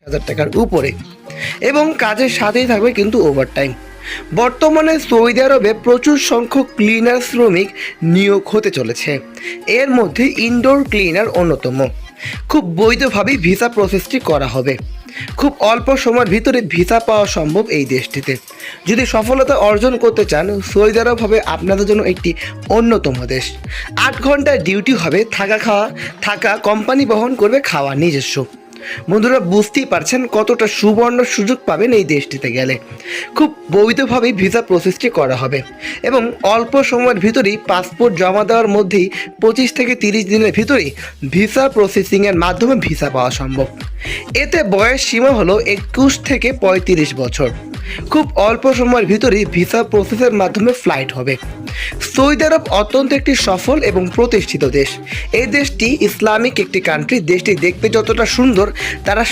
টাকার উপরে এবং কাজের সাথেই থাকবে কিন্তু ওভারটাইম। বর্তমানে সৌদি আরবে প্রচুর সংখ্যক ক্লিনার শ্রমিক নিয়োগ হতে চলেছে। এর মধ্যে ইনডোর ক্লিনার অন্যতম। খুব বৈধভাবেই ভিসা প্রসেসটি করা হবে। খুব অল্প সময়ের ভিতরে ভিসা পাওয়া সম্ভব এই দেশটিতে। যদি সফলতা অর্জন করতে চান, সৌদি আরব হবে আপনাদের জন্য একটি অন্যতম দেশ। 8 ঘন্টার ডিউটি হবে, থাকা কোম্পানি বহন করবে, খাওয়া নিজস্ব। বন্ধুরা, বুঝতেই পারছেন কতটা সুবর্ণ সুযোগ পাবেন এই দেশটিতে গেলে। খুব বৈধভাবেই ভিসা প্রসেসটি করা হবে এবং অল্প সময়ের ভিতরেই পাসপোর্ট জমা দেওয়ার মধ্যেই 25 থেকে 30 দিনের ভিতরেই ভিসা প্রসেসিংয়ের মাধ্যমে ভিসা পাওয়া সম্ভব। এতে বয়স সীমা হলো 21 থেকে 35 বছর। খুব অল্প সময়ের ভিতরেই ভিসা প্রসেসের মাধ্যমে ফ্লাইট হবে। সৌদি আরব অত্যন্ত একটি সফল এবং প্রতিষ্ঠিত দেশ। এই দেশটি ইসলামিক একটি কান্ট্রি। দেশটি দেখতে যতটা সুন্দর, তারা